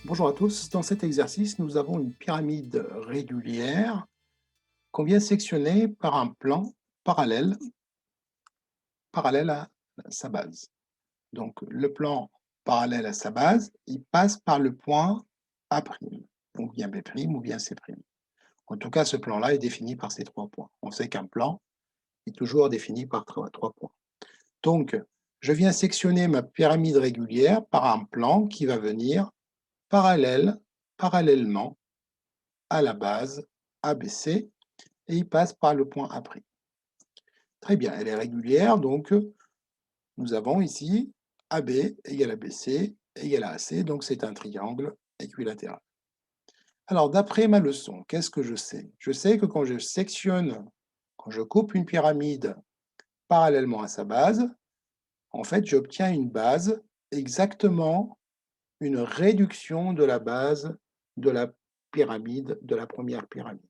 Bonjour à tous, dans cet exercice, nous avons une pyramide régulière qu'on vient sectionner par un plan parallèle à sa base. Donc le plan parallèle à sa base, il passe par le point A', ou bien B', ou bien C'. En tout cas, ce plan-là est défini par ces trois points. On sait qu'un plan est toujours défini par trois points. Donc, je viens sectionner ma pyramide régulière par un plan qui va venir parallèlement à la base ABC et il passe par le point A'. Très bien, elle est régulière, donc nous avons ici AB égale à BC égale à AC, donc c'est un triangle équilatéral. Alors, d'après ma leçon, qu'est-ce que je sais? Je sais que quand je coupe une pyramide parallèlement à sa base, en fait, j'obtiens une base exactement une réduction de la base de la pyramide, de la première pyramide.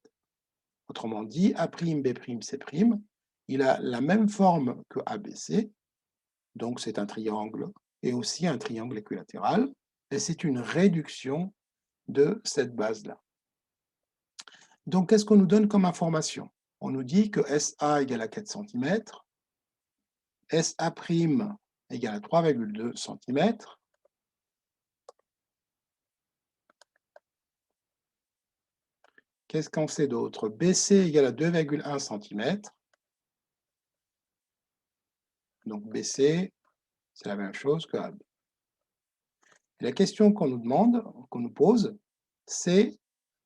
Autrement dit, A', B', C', il a la même forme que ABC, donc c'est un triangle et aussi un triangle équilatéral, et c'est une réduction de cette base-là. Donc, qu'est-ce qu'on nous donne comme information? On nous dit que SA égale à 4 cm, SA' égale à 3,2 cm, qu'est-ce qu'on sait d'autre? BC égale à 2,1 cm, donc BC, c'est la même chose que AB. La question qu'on nous demande, qu'on nous pose, c'est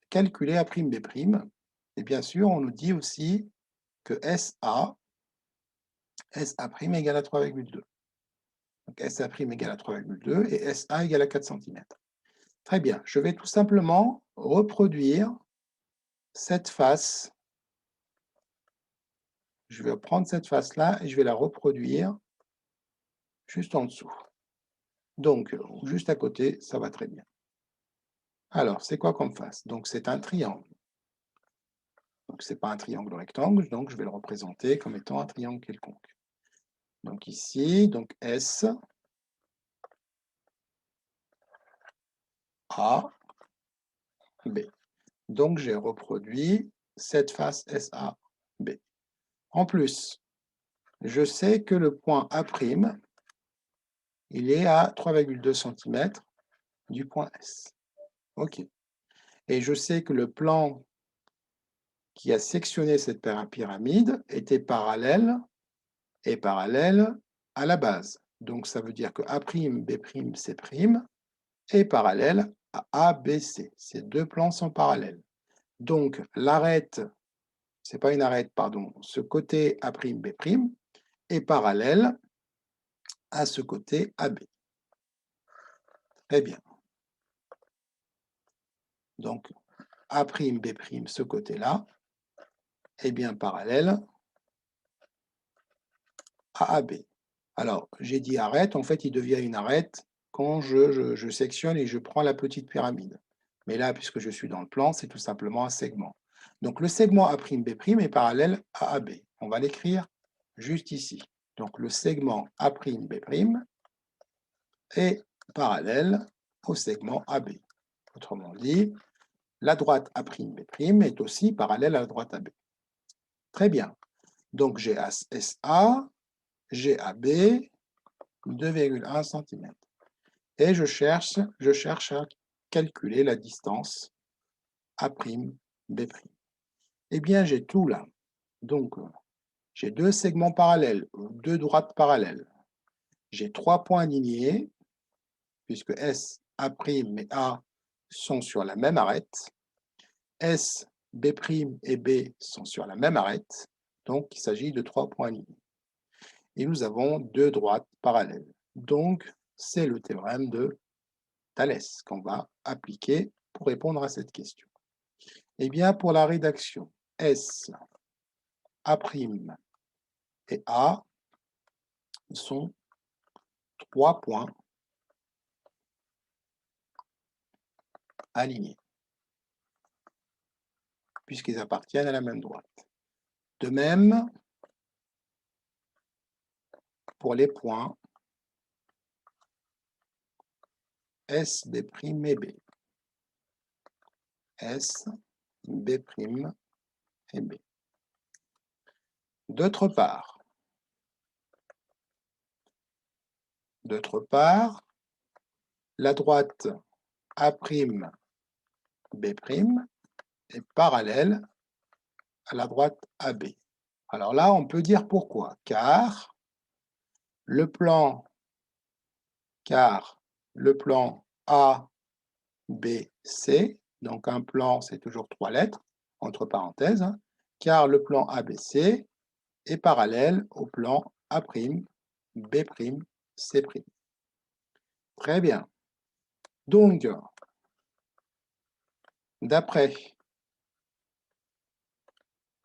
calculer A'B'. Et bien sûr, on nous dit aussi que SA' égale à 3,2. Donc SA' égale à 3,2 et SA égale à 4 cm. Très bien, je vais tout simplement reproduire cette face. Je vais prendre cette face-là et je vais la reproduire juste en dessous. Donc, juste à côté, ça va très bien. Alors, c'est quoi comme face? Donc, c'est un triangle. Donc, ce n'est pas un triangle rectangle, donc je vais le représenter comme étant un triangle quelconque. Donc ici, donc S, A, B. Donc j'ai reproduit cette face SA, B. En plus, je sais que le point A', il est à 3,2 cm du point S. OK. Et je sais que le plan qui a sectionné cette pyramide était parallèle à la base. Donc ça veut dire que A', B', C' est parallèle à ABC. Ces deux plans sont parallèles. Donc l'arête, c'est pas une arête, pardon, ce côté A', B' est parallèle à ce côté AB. Très bien. Donc A', B', ce côté-là, est bien parallèle à AB. Alors, j'ai dit arête, en fait, il devient une arête quand je sectionne et je prends la petite pyramide. Mais là, puisque je suis dans le plan, c'est tout simplement un segment. Donc, le segment A', B' est parallèle à AB. On va l'écrire juste ici. Donc, le segment A', B' est parallèle au segment AB. Autrement dit, la droite A', B' est aussi parallèle à la droite AB. Très bien. Donc, j'ai SA, j'ai AB, 2,1 cm. Et je cherche à calculer la distance A', B'. Eh bien, j'ai tout là. Donc, j'ai deux segments parallèles, deux droites parallèles. J'ai trois points alignés, puisque S, A' et A sont sur la même arête. S, B' et B sont sur la même arête. Donc, il s'agit de trois points alignés. Et nous avons deux droites parallèles. Donc, c'est le théorème de Thalès qu'on va appliquer pour répondre à cette question. Eh bien, pour la rédaction, S, A' et A sont trois points alignés, puisqu'ils appartiennent à la même droite. De même, pour les points S, B' et B. S, B' et B. D'autre part, la droite A', B' est parallèle à la droite AB. Alors là, on peut dire pourquoi. Car le plan A, B, C, donc un plan, c'est toujours 3 lettres, entre parenthèses, hein, car le plan ABC est parallèle au plan A', B', C'. Très bien. Donc, d'après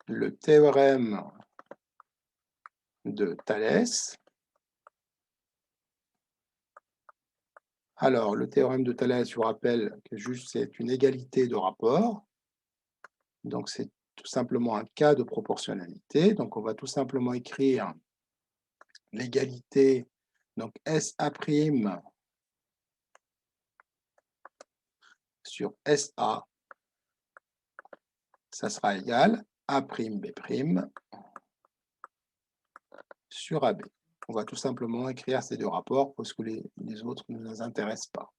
le théorème de Thalès, alors le théorème de Thalès, je vous rappelle que juste c'est une égalité de rapport, donc c'est tout simplement un cas de proportionnalité, donc on va tout simplement écrire l'égalité, donc SA' sur SA, ça sera égal A', B' sur AB. On va tout simplement écrire ces deux rapports parce que les autres ne nous intéressent pas.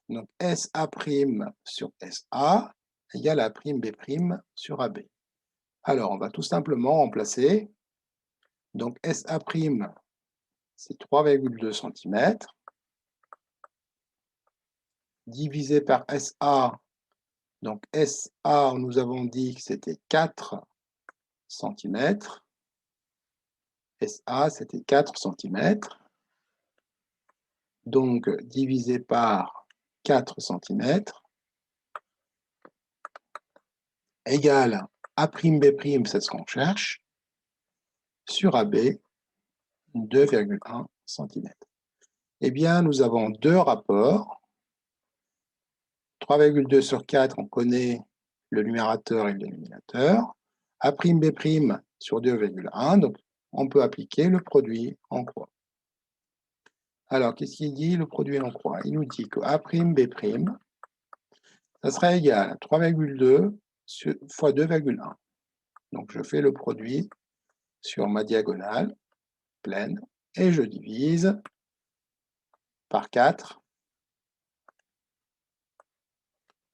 Donc SA' sur SA égale A', B' sur AB. Alors, on va tout simplement remplacer. Donc SA', c'est 3,2 cm, divisé par SA. Donc SA, nous avons dit que c'était 4 cm. SA, c'était 4 cm. Donc, divisé par 4 cm, égale A', B', c'est ce qu'on cherche, sur AB, 2,1 cm. Eh bien, nous avons deux rapports. 3,2 sur 4, on connaît le numérateur et le dénominateur. A', B' sur 2,1, donc on peut appliquer le produit en croix. Alors, qu'est-ce qu'il dit, le produit en croix? Il nous dit que A', B', ça sera égal à 3,2 fois 2,1. Donc, je fais le produit sur ma diagonale pleine et je divise par 4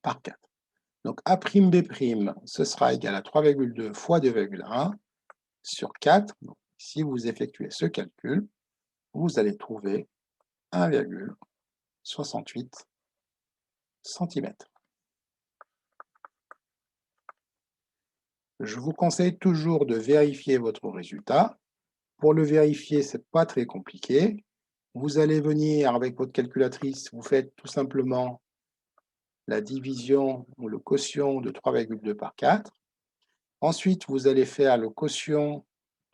par 4. Donc, A', B', ce sera égal à 3,2 fois 2,1 sur 4. Donc, si vous effectuez ce calcul, vous allez trouver 1,68 cm. Je vous conseille toujours de vérifier votre résultat. Pour le vérifier, ce n'est pas très compliqué. Vous allez venir avec votre calculatrice, vous faites tout simplement la division ou le quotient de 3,2 par 4. Ensuite, vous allez faire le quotient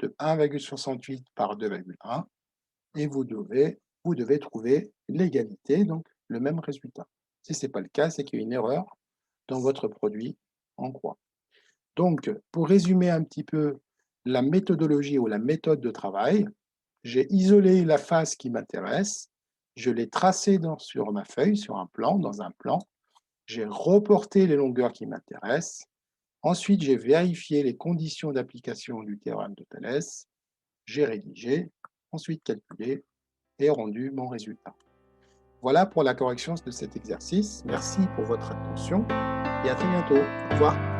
de 1,68 par 2,1 et vous devez trouver l'égalité, donc le même résultat. Si ce n'est pas le cas, c'est qu'il y a une erreur dans votre produit en croix. Donc, pour résumer un petit peu la méthodologie ou la méthode de travail, j'ai isolé la face qui m'intéresse, je l'ai tracée sur ma feuille, sur un plan, dans un plan, j'ai reporté les longueurs qui m'intéressent, ensuite j'ai vérifié les conditions d'application du théorème de Thalès, j'ai rédigé, ensuite calculé et rendu mon résultat. Voilà pour la correction de cet exercice. Merci pour votre attention et à très bientôt. Au revoir.